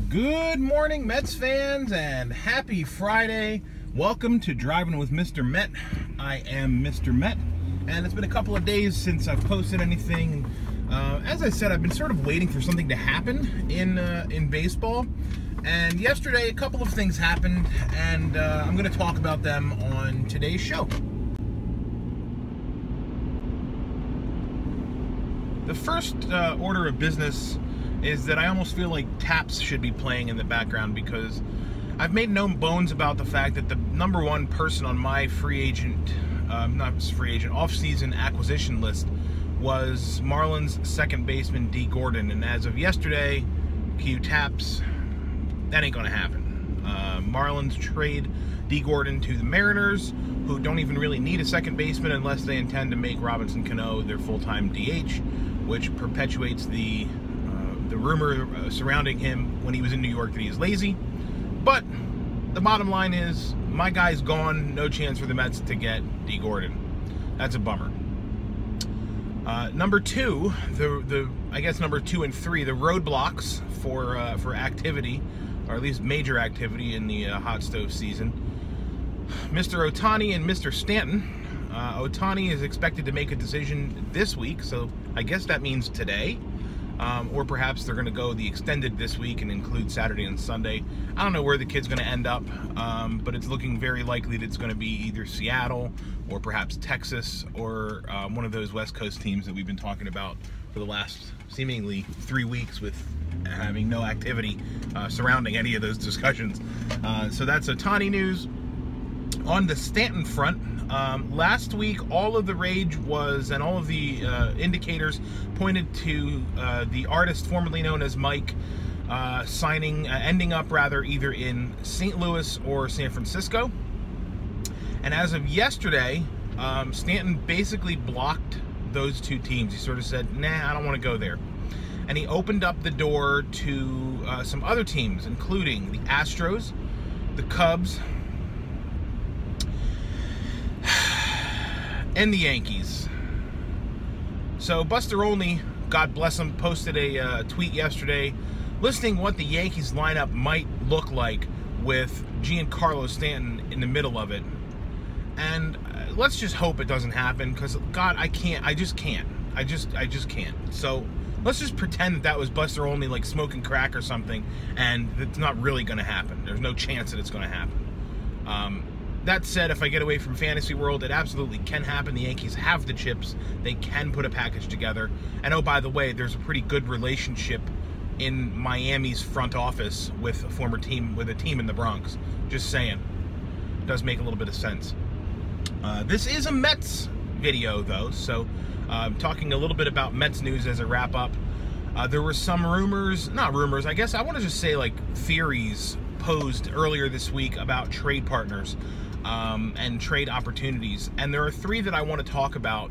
Good morning, Mets fans, and happy Friday. Welcome to Driving with Mr. Met. I am Mr. Met, and it's been a couple of days since I've posted anything. As I said, I've been sort of waiting for something to happen in baseball. And yesterday, a couple of things happened, and I'm going to talk about them on today's show. The first order of business is that I almost feel like taps should be playing in the background, because I've made no bones about the fact that the number one person on my off-season acquisition list was Marlins second baseman Dee Gordon, and as of yesterday, cue taps, that ain't gonna happen. Marlins trade Dee Gordon to the Mariners, who don't even really need a second baseman unless they intend to make Robinson Cano their full-time DH, which perpetuates the rumor surrounding him when he was in New York that he is lazy. But the bottom line is, my guy's gone. No chance for the Mets to get Dee Gordon. That's a bummer. Number two, I guess number 2 and 3, the roadblocks for activity, or at least major activity in the hot stove season. Mr. Ohtani and Mr. Stanton. Ohtani is expected to make a decision this week, so I guess that means today. Or perhaps they're going to go the extended this week and include Saturday and Sunday. I don't know where the kid's going to end up, but it's looking very likely that it's going to be either Seattle or perhaps Texas, or one of those West Coast teams that we've been talking about for the last seemingly 3 weeks, with having no activity surrounding any of those discussions. So that's Ohtani news. On the Stanton front, last week all of the rage was, and all of the indicators pointed to the artist formerly known as Mike ending up either in St. Louis or San Francisco. And as of yesterday, Stanton basically blocked those two teams. He sort of said, nah, I don't want to go there. And he opened up the door to some other teams, including the Astros, the Cubs, and the Yankees. So Buster Olney, God bless him, posted a tweet yesterday listing what the Yankees lineup might look like with Giancarlo Stanton in the middle of it. And let's just hope it doesn't happen, because God, I just can't. So let's just pretend that was Buster Olney like smoking crack or something, and it's not really going to happen. There's no chance that it's going to happen. That said, if I get away from fantasy world, it absolutely can happen. The Yankees have the chips. They can put a package together. And oh, by the way, there's a pretty good relationship in Miami's front office with a team in the Bronx. Just saying. It does make a little bit of sense. This is a Mets video, though, so talking a little bit about Mets news as a wrap-up. There were some I guess I want to just say, like, theories posed earlier this week about trade partners and trade opportunities, and there are 3 that I want to talk about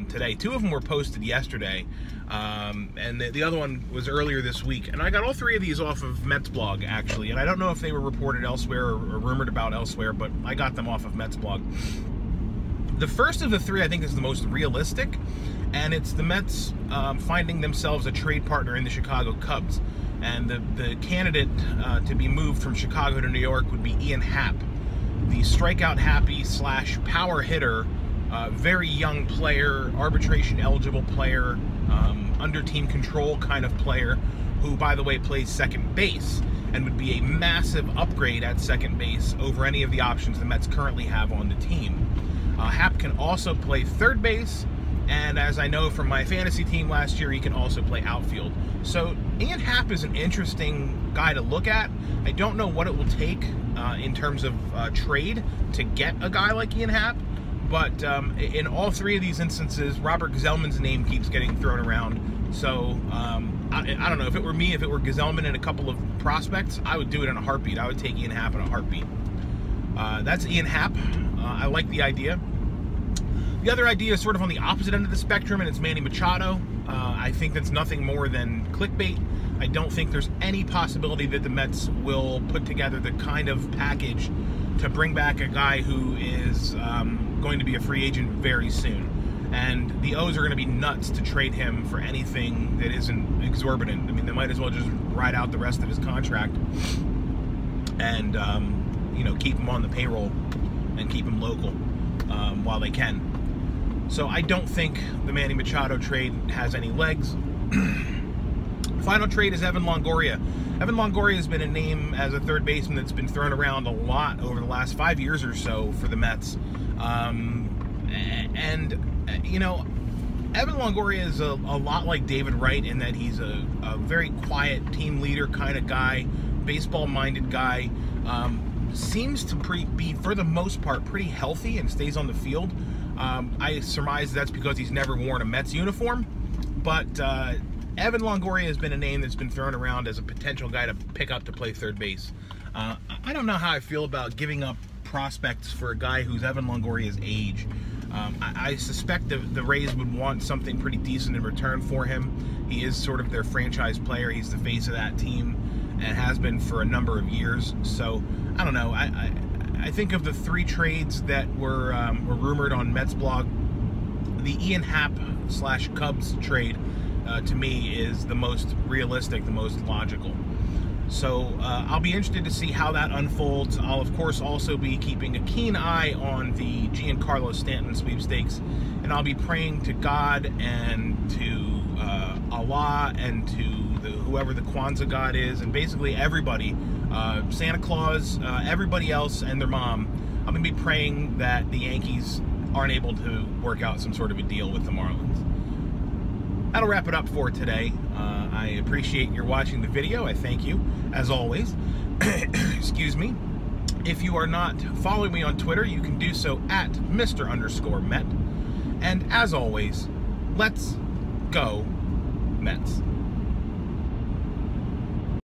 today. 2 of them were posted yesterday, and the other one was earlier this week, and I got all 3 of these off of Mets blog, actually, and I don't know if they were reported elsewhere or rumored about elsewhere, but I got them off of Mets blog. The first of the 3 I think is the most realistic, and it's the Mets finding themselves a trade partner in the Chicago Cubs. And the candidate to be moved from Chicago to New York would be Ian Happ, the strikeout happy / power hitter, very young player, arbitration eligible player, under team control kind of player, who, by the way, plays second base and would be a massive upgrade at second base over any of the options the Mets currently have on the team. Happ can also play third base, and as I know from my fantasy team last year, he can also play outfield. So Ian Happ is an interesting guy to look at. I don't know what it will take in terms of trade to get a guy like Ian Happ, but in all 3 of these instances, Robert Gsellman's name keeps getting thrown around. So I don't know, if it were me, if it were Gsellman and a couple of prospects, I would do it in a heartbeat. I would take Ian Happ in a heartbeat. That's Ian Happ. I like the idea. The other idea is sort of on the opposite end of the spectrum, and it's Manny Machado. I think that's nothing more than clickbait. I don't think there's any possibility that the Mets will put together the kind of package to bring back a guy who is going to be a free agent very soon. And the O's are going to be nuts to trade him for anything that isn't exorbitant. I mean, they might as well just ride out the rest of his contract and, you know, keep him on the payroll and keep him local while they can. So I don't think the Manny Machado trade has any legs. Final trade is Evan Longoria. Evan Longoria has been a name as a third baseman that's been thrown around a lot over the last 5 years or so for the Mets. You know, Evan Longoria is a lot like David Wright in that he's a very quiet team leader kind of guy, baseball-minded guy. Seems to be, for the most part, pretty healthy and stays on the field. I surmise that's because he's never worn a Mets uniform. But Evan Longoria has been a name that's been thrown around as a potential guy to pick up to play third base. I don't know how I feel about giving up prospects for a guy who's Evan Longoria's age. I suspect the Rays would want something pretty decent in return for him. He is sort of their franchise player. He's the face of that team and has been for a number of years. So, I don't know. I think of the 3 trades that were rumored on Mets blog, the Ian Happ / Cubs trade, to me, is the most realistic, the most logical. So I'll be interested to see how that unfolds. I'll, of course, also be keeping a keen eye on the Giancarlo Stanton sweepstakes, and I'll be praying to God and to Allah and to whoever the Kwanzaa God is, and basically everybody, Santa Claus, everybody else and their mom. I'm going to be praying that the Yankees aren't able to work out some sort of a deal with the Marlins. That'll wrap it up for today. I appreciate your watching the video. I thank you, as always. Excuse me. If you are not following me on Twitter, you can do so at Mr_Met. And as always, let's go Mets.